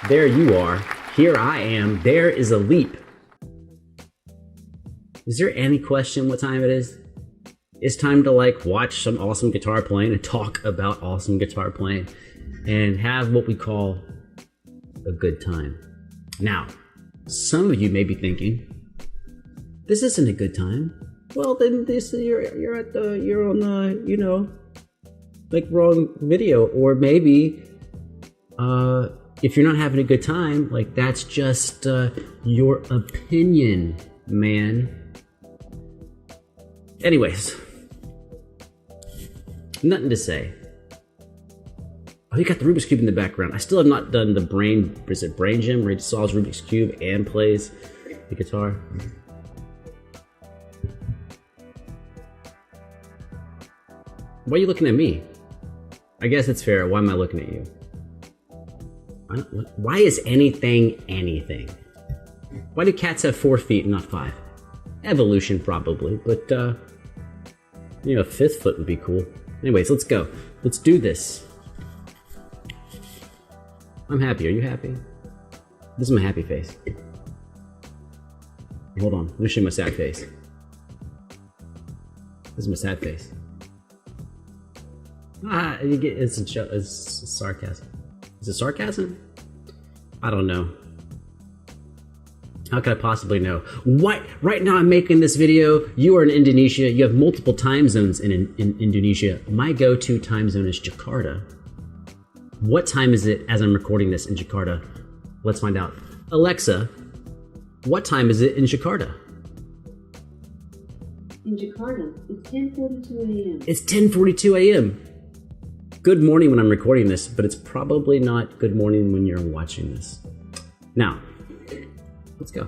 There you are. Here I am. There is Alip. Is there any question what time it is? It's time to like watch some awesome guitar playing and talk about awesome guitar playing and have what we call a good time. Now, some of you may be thinking, this isn't a good time. Well, then you're on the, like wrong video. Or maybe, if you're not having a good time, like that's just, your opinion, man. Anyways, nothing to say. Oh, you got the Rubik's Cube in the background. I still have not done the Brain Gym, where he solves Rubik's Cube and plays the guitar. Why are you looking at me? I guess it's fair. Why am I looking at you? Why is anything anything? Why do cats have 4 feet and not 5? Evolution, probably, but a 5th foot would be cool. Anyways, let's go. Let's do this. I'm happy. Are you happy? This is my happy face. Hold on. Let me show you my sad face. This is my sad face. It's sarcasm. Is it sarcasm? I don't know. How could I possibly know? What? Right now I'm making this video. You are in Indonesia. You have multiple time zones in Indonesia. My go-to time zone is Jakarta. What time is it as I'm recording this in Jakarta? Let's find out. Alexa, what time is it in Jakarta? In Jakarta, it's 10:42 a.m. It's 10:42 a.m. Good morning when I'm recording this, but it's probably not good morning when you're watching this. Now, let's go.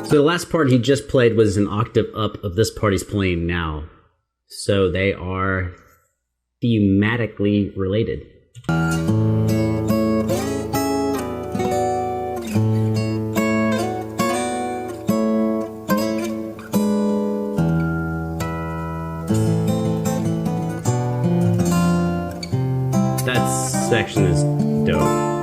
So the last part he just played was an octave up of this part he's playing now. So they are thematically related. That section is dope.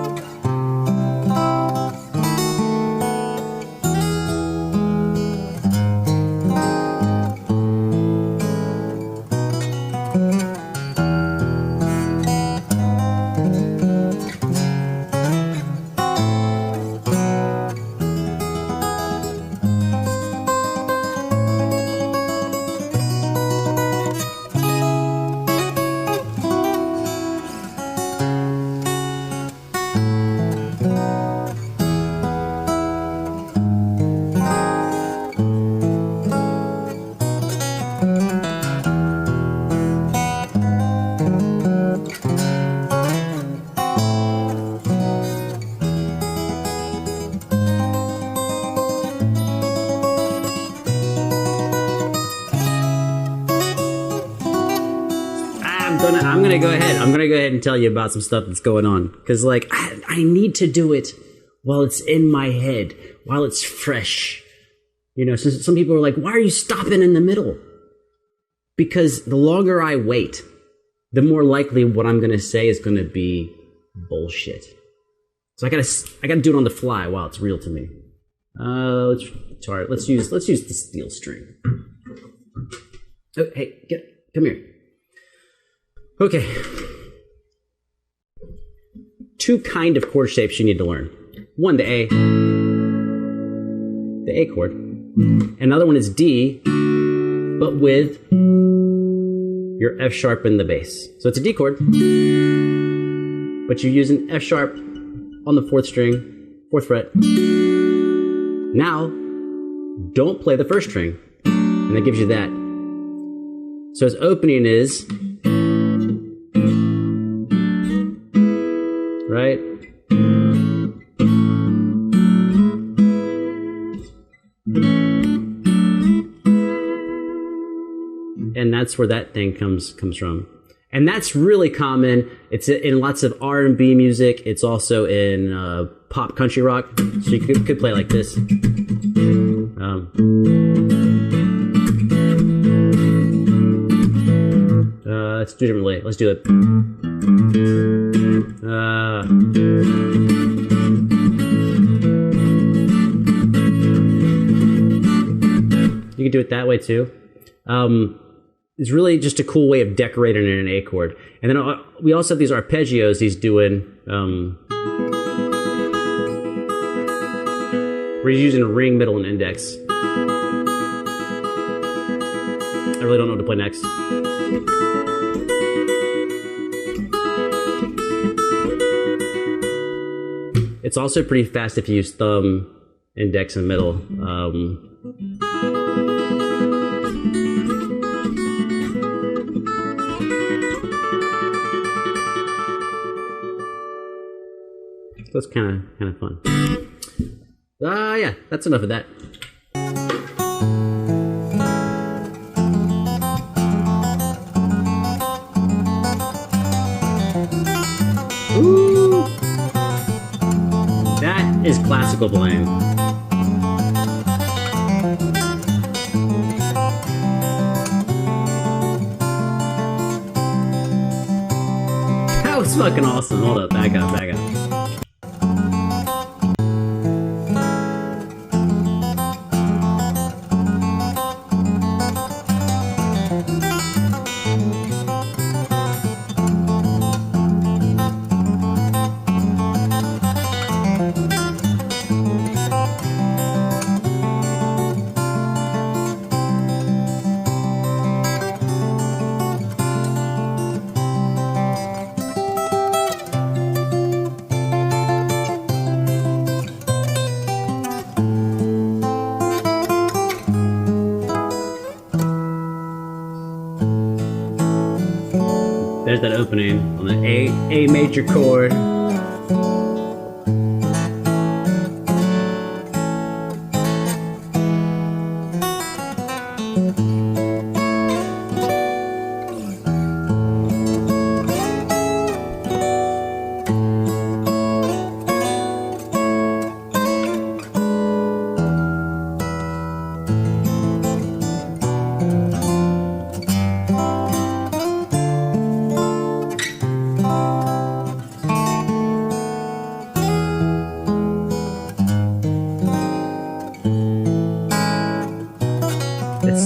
I'm gonna go ahead and tell you about some stuff that's going on, because like I need to do it while it's in my head, while it's fresh. So some people are like, why are you stopping in the middle? Because the longer I wait, the more likely what I'm gonna say is gonna be bullshit. So I gotta do it on the fly while it's real to me. Let's use the steel string. Oh, hey, come here. Okay. 2 kind of chord shapes you need to learn. 1, the A. the A chord. Another one is D, but with your F sharp in the bass. So it's a D chord, but you're using F sharp on the 4th string, 4th fret. Now, don't play the 1st string, and that gives you that. So its opening is, right? And that's where that thing comes from. And that's really common. It's in lots of R&B music. It's also in pop country rock. So you could play like this. Let's do it differently. Let's do it. You can do it that way too. It's really just a cool way of decorating in an A chord. And then we also have these arpeggios he's doing, where he's using a ring, middle, and index. I really don't know what to play next. It's also pretty fast if you use thumb, index, and middle. So it's kind of fun. Yeah, that's enough of that. Ooh, that is classical playing. That was fucking awesome. Hold up, back up. There's that opening on the A major chord.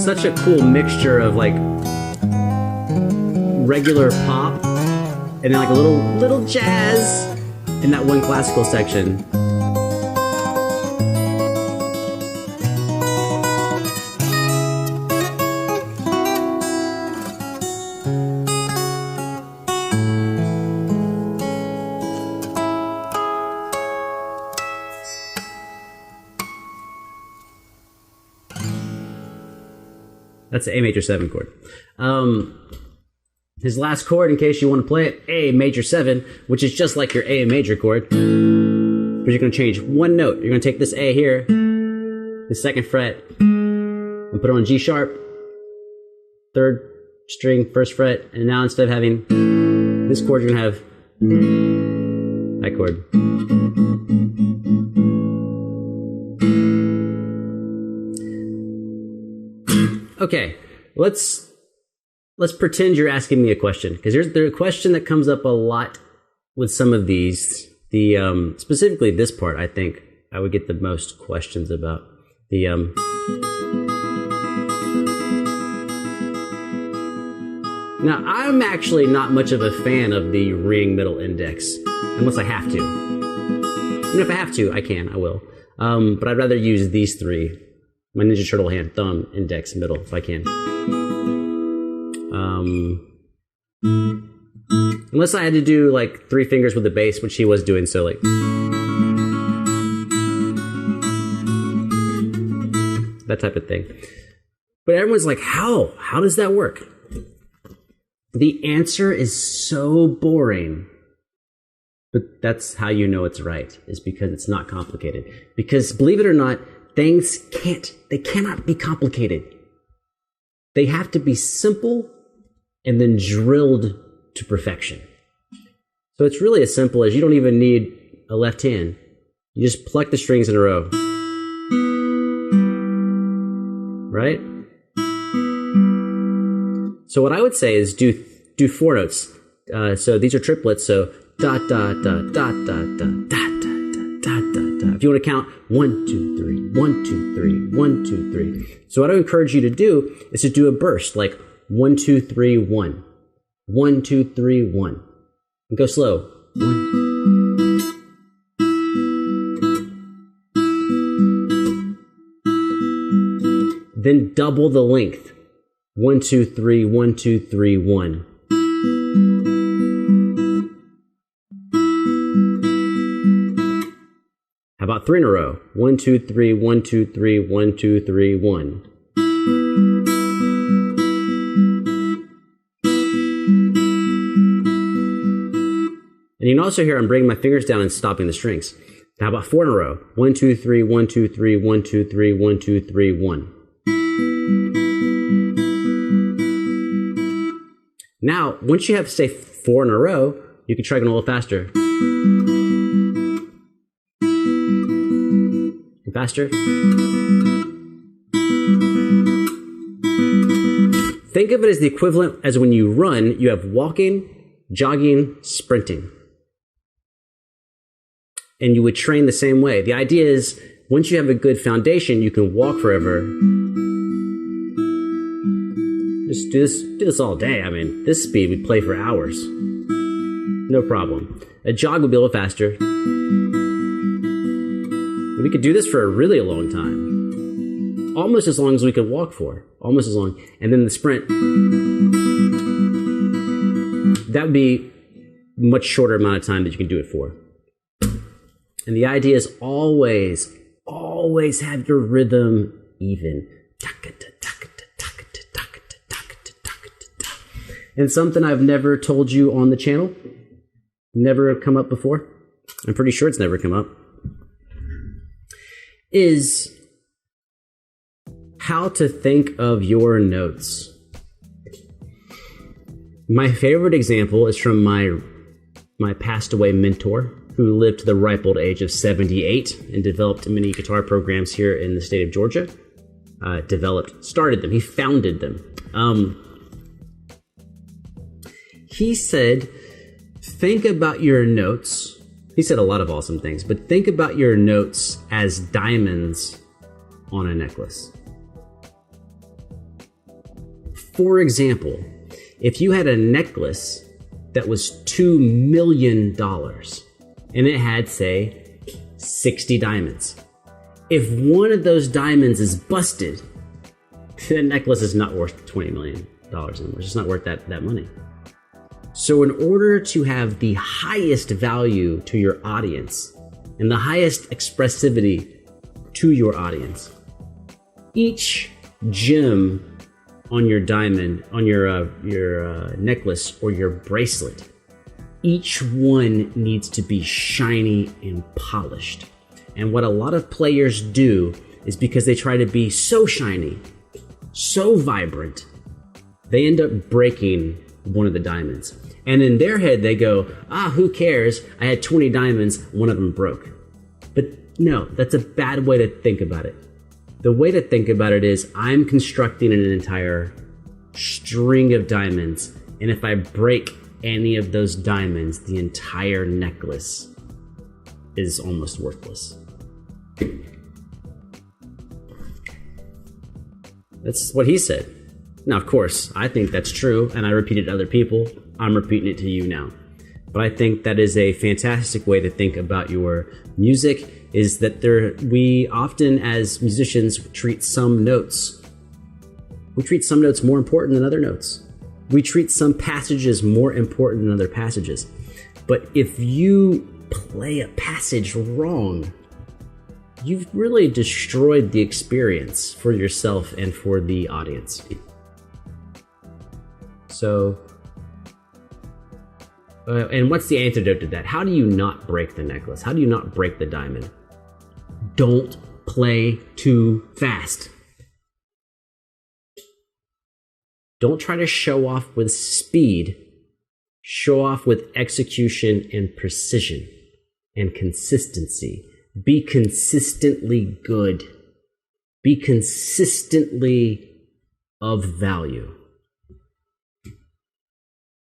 Such a cool mixture of like regular pop and then like a little jazz in that one classical section. That's the A major 7 chord. His last chord, in case you want to play it, A major 7, which is just like your A major chord. But you're going to change one note. You're going to take this A here, the 2nd fret, and put it on G sharp, 3rd string, 1st fret, and now instead of having this chord, you're going to have that chord. Okay, let's pretend you're asking me a question, because there's a question that comes up a lot with some of these. The specifically this part, I think I would get the most questions about. The now I'm actually not much of a fan of the ring, middle, index, unless I have to. And if I have to, I will. But I'd rather use these three. My Ninja Turtle hand, thumb, index, middle, if I can. Unless I had to do like 3 fingers with the bass, which he was doing, so like. That type of thing. But everyone's like, how? How does that work? The answer is so boring. But that's how you know it's right, is because it's not complicated. Because believe it or not, things cannot be complicated. They have to be simple and then drilled to perfection. So it's really as simple as you don't even need a left hand. You just pluck the strings in a row. Right? So what I would say is do 4 notes. So these are triplets, so da da da da da da da da da da. If you want to count 1, 2, 3, 1, 2, 3, 1, 2, 3. So what I would encourage you to do is to do a burst, like 1, 2, 3, 1. 1, 2, 3, 1. And go slow. 1. Then double the length. 1, 2, 3, 1, 2, 3, 1. How about 3 in a row? 1, 2, 3, 1, 2, 3, 1, 2, 3, 1. And you can also hear I'm bringing my fingers down and stopping the strings. How about 4 in a row? 1, 2, 3, 1, 2, 3, 1, 2, 3, 1, 2, 3, 1. Now, once you have, say, 4 in a row, you can try going a little faster. Faster. Think of it as the equivalent as when you run, you have walking, jogging, sprinting. And you would train the same way. The idea is, once you have a good foundation, you can walk forever. Just do this all day. I mean, this speed we'd play for hours. No problem. A jog would be a little faster. We could do this for a really long time. Almost as long as we could walk for. Almost as long. And then the sprint. That would be a much shorter amount of time that you can do it for. And the idea is always have your rhythm even. And something I've never told you on the channel, never come up before, I'm pretty sure it's never come up, is how to think of your notes. My favorite example is from my passed away mentor, who lived to the ripe old age of 78 and developed many guitar programs here in the state of Georgia. Started them, he founded them. He said, think about your notes. He said a lot of awesome things, but think about your notes as diamonds on a necklace. For example, if you had a necklace that was $2 million and it had, say, 60 diamonds. If one of those diamonds is busted, that necklace is not worth $20 million anymore. It's just not worth that money. So in order to have the highest value to your audience and the highest expressivity to your audience, each gem on your diamond, on your necklace or your bracelet, each one needs to be shiny and polished. And what a lot of players do is because they try to be so shiny, so vibrant, they end up breaking one of the diamonds. And in their head, they go, who cares? I had 20 diamonds, one of them broke. But no, that's a bad way to think about it. The way to think about it is I'm constructing an entire string of diamonds. And if I break any of those diamonds, the entire necklace is almost worthless. That's what he said. Now, of course, I think that's true, and I repeat it to other people. I'm repeating it to you now. But I think that is a fantastic way to think about your music, is that we often as musicians treat some notes more important than other notes. We treat some passages more important than other passages. But if you play a passage wrong, you've really destroyed the experience for yourself and for the audience. So, and what's the antidote to that? How do you not break the necklace? How do you not break the diamond? Don't play too fast. Don't try to show off with speed. Show off with execution and precision and consistency. Be consistently good. Be consistently of value.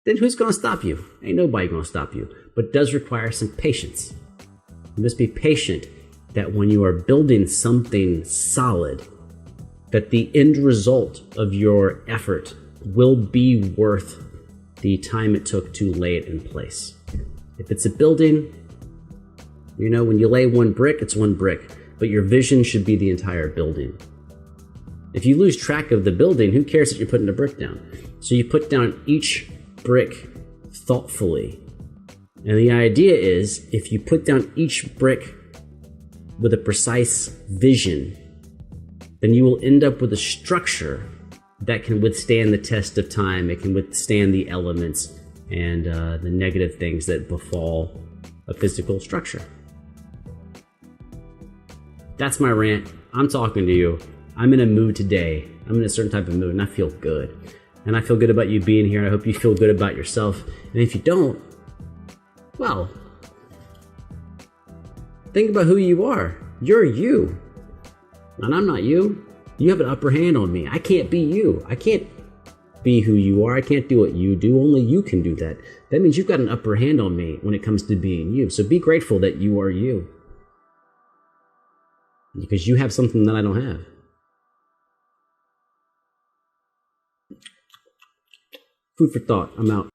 Then who's going to stop you? Ain't nobody going to stop you. But it does require some patience. You must be patient that when you are building something solid, that the end result of your effort will be worth the time it took to lay it in place. If it's a building, you know, when you lay one brick, it's one brick, but your vision should be the entire building. If you lose track of the building, who cares that you're putting a brick down? So you put down each brick thoughtfully. And the idea is, if you put down each brick with a precise vision, then you will end up with a structure that can withstand the test of time. It can withstand the elements and the negative things that befall a physical structure. That's my rant. I'm talking to you. I'm in a mood today. I'm in a certain type of mood, and I feel good. And I feel good about you being here. I hope you feel good about yourself. And if you don't, well, think about who you are. You're you. And I'm not you. You have an upper hand on me. I can't be you. I can't be who you are. I can't do what you do. Only you can do that. That means you've got an upper hand on me when it comes to being you. So be grateful that you are you. Because you have something that I don't have. Food for thought. I'm out.